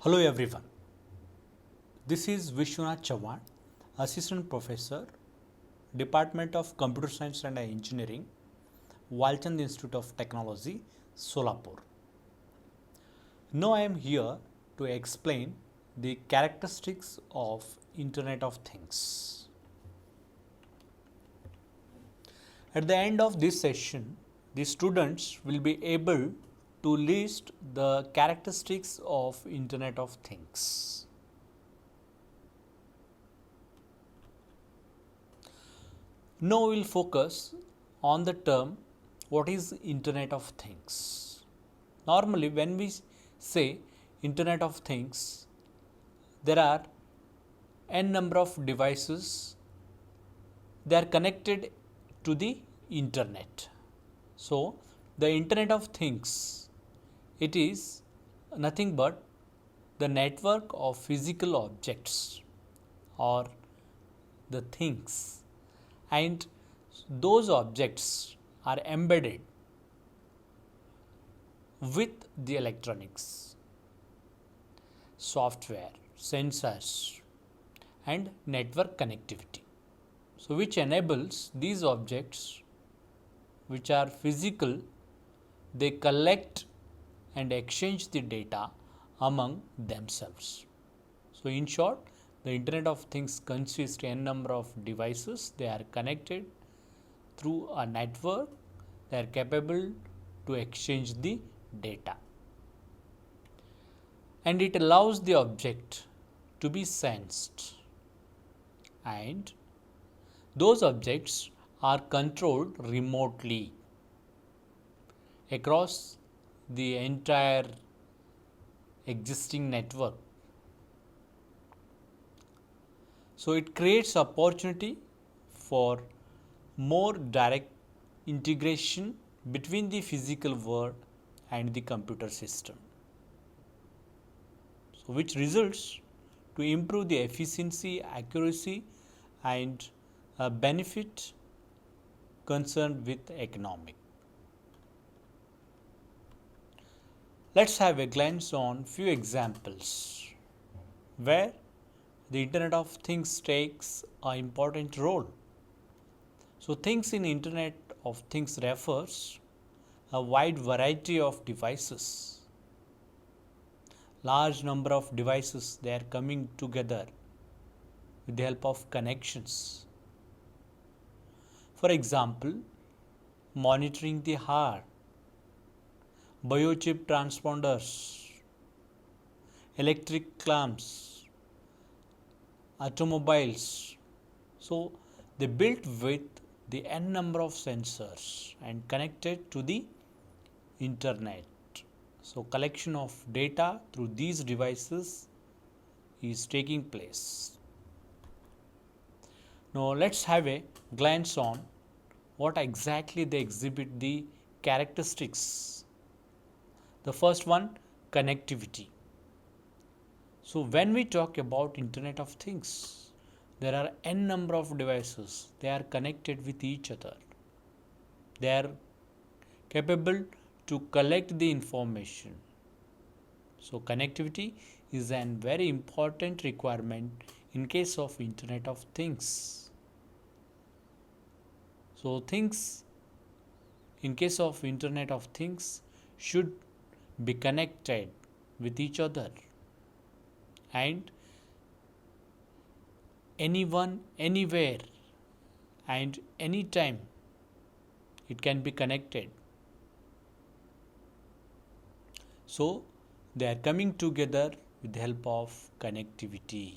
Hello everyone. This is Vishwanath Chauhan, Assistant Professor, Department of Computer Science and Engineering, Walchand Institute of Technology, Solapur. Now I am here to explain the characteristics of Internet of Things. At the end of this session, the students will be able to list the characteristics of Internet of Things. Now we will focus on the term what is Internet of Things. Normally when we say Internet of Things, there are n number of devices, they are connected to the internet. So the Internet of Things, it is nothing but the network of physical objects or the things, and those objects are embedded with the electronics, software, sensors and network connectivity. So which enables these objects which are physical, they collect and exchange the data among themselves. So in short, the Internet of Things consists n number of devices, they are connected through a network, they are capable to exchange the data. And it allows the object to be sensed, and those objects are controlled remotely across the entire existing network. So it creates opportunity for more direct integration between the physical world and the computer system. So which results to improve the efficiency, accuracy and benefit concerned with economic. Let's have a glance on few examples where the Internet of Things takes an important role. So things in Internet of Things refers a wide variety of devices. Large number of devices, they are coming together with the help of connections. For example, monitoring the heart, biochip transponders, electric lamps, automobiles. So they built with the n number of sensors and connected to the internet. So collection of data through these devices is taking place. Now let's have a glance on what exactly they exhibit the characteristics. The first one, connectivity. So when we talk about Internet of Things, there are n number of devices, they are connected with each other. They are capable to collect the information. So connectivity is a very important requirement in case of Internet of Things. So things in case of Internet of Things should be connected with each other, and anyone, anywhere and anytime it can be connected. So they are coming together with the help of connectivity.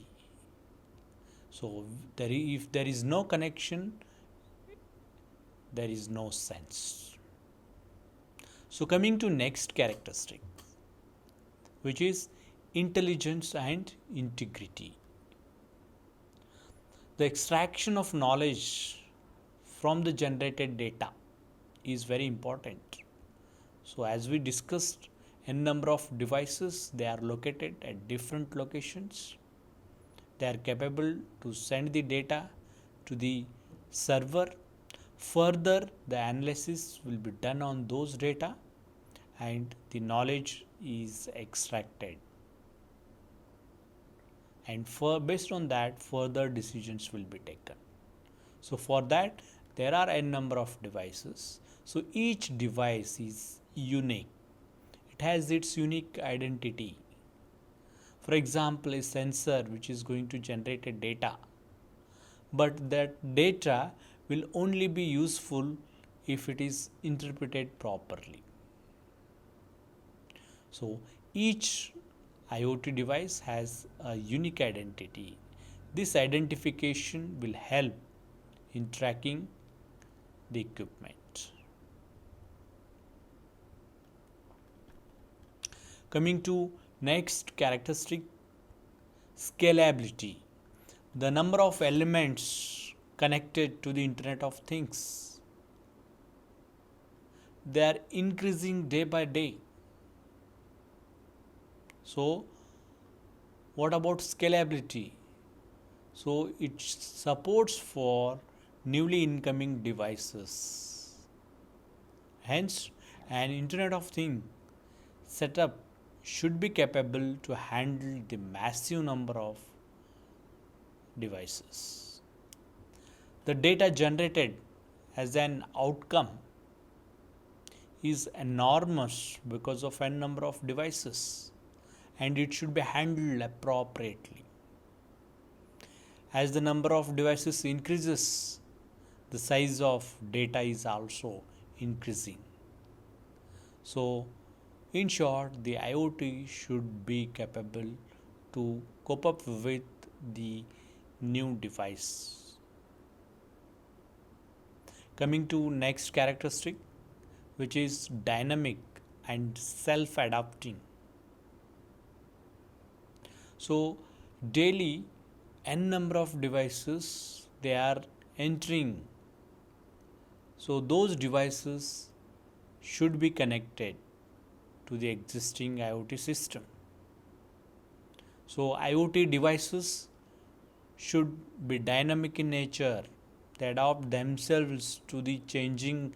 So if there is no connection, there is no sense. So coming to next characteristic, which is intelligence and integrity. The extraction of knowledge from the generated data is very important. So as we discussed, n number of devices, they are located at different locations. They are capable to send the data to the server. Further, the analysis will be done on those data and the knowledge is extracted. and based on that further decisions will be taken. So for that there are n number of devices. So each device is unique. It has its unique identity. For example, a sensor which is going to generate a data, but that data will only be useful if it is interpreted properly. So each IoT device has a unique identity. This identification will help in tracking the equipment. Coming to next characteristic, scalability. The number of elements connected to the Internet of Things, they are increasing day by day. So what about scalability? So it supports for newly incoming devices. Hence, an Internet of Things setup should be capable to handle the massive number of devices. The data generated as an outcome is enormous because of n number of devices, and it should be handled appropriately. As the number of devices increases, the size of data is also increasing. So in short, the IoT should be capable to cope up with the new device. Coming to next characteristic, which is dynamic and self-adapting. So daily n number of devices they are entering. So those devices should be connected to the existing IoT system. So IoT devices should be dynamic in nature. They adapt themselves to the changing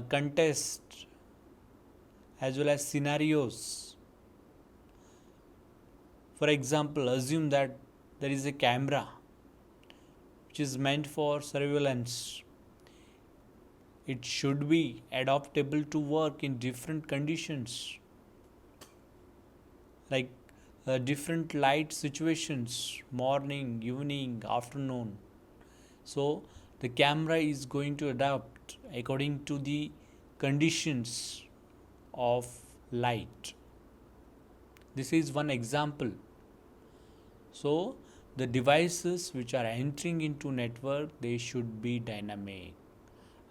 context as well as scenarios. For example, assume that there is a camera which is meant for surveillance. It should be adaptable to work in different conditions, like different light situations, morning, evening, afternoon. So the camera is going to adapt according to the conditions of light. This is one example. So the devices which are entering into network, they should be dynamic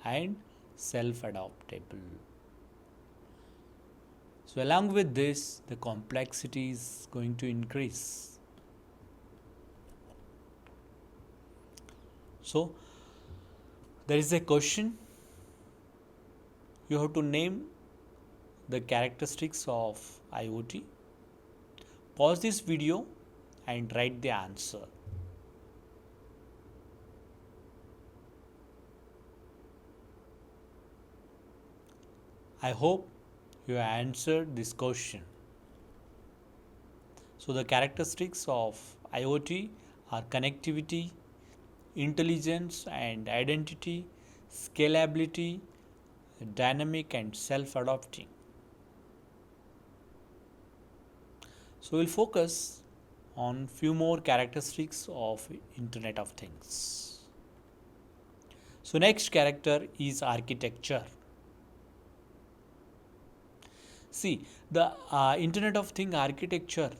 and self-adaptable. So along with this, the complexity is going to increase. So there is a question. You have to name the characteristics of IoT. Pause this video and write the answer. I hope you answered this question. So the characteristics of IoT are connectivity, intelligence and identity, scalability, dynamic and self-adapting. So we'll focus on few more characteristics of Internet of Things. So next character is architecture. See, the Internet of Things architecture,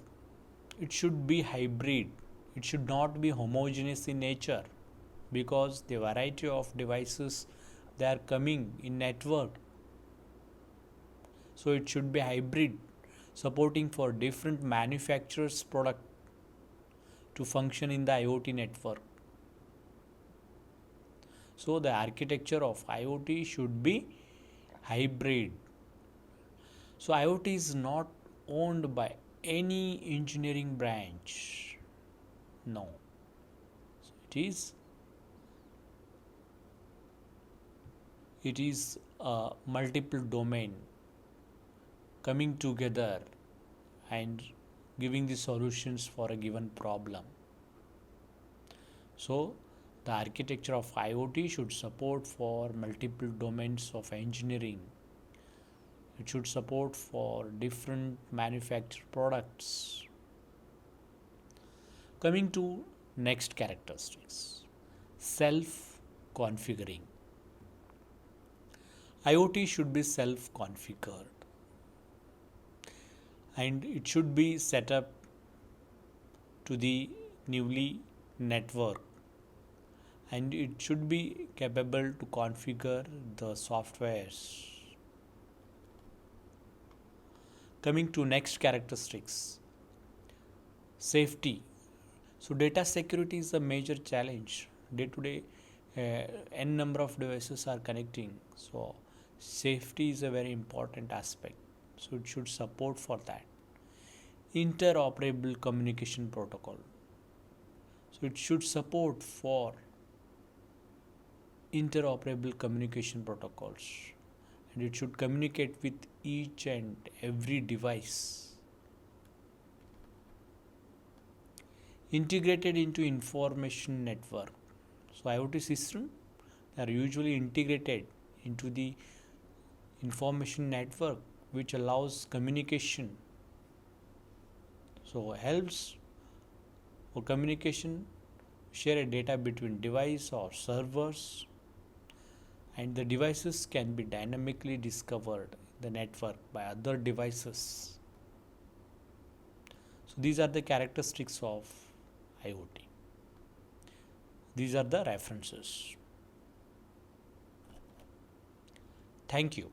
it should be hybrid. It should not be homogeneous in nature, because the variety of devices they are coming in network. So it should be hybrid, supporting for different manufacturers' product to function in the IoT network. So the architecture of IoT should be hybrid. So IoT is not owned by any engineering branch. No. So it is a multiple domain coming together and giving the solutions for a given problem. So the architecture of IoT should support for multiple domains of engineering. It should support for different manufactured products. Coming to next characteristics, self configuring. IoT should be self configured and it should be set up to the newly network, and it should be capable to configure the softwares. Coming to next characteristics, safety. So data security is a major challenge. Day to day, n number of devices are connecting. So safety is a very important aspect. So it should support for that. Interoperable communication protocol. So it should support for interoperable communication protocols, and it should communicate with each and every device. Integrated into information network. So IoT systems are usually integrated into the information network, which allows communication. So helps for communication, share a data between device or servers, and the devices can be dynamically discovered in the network by other devices. So these are the characteristics of IoT. These are the references. Thank you.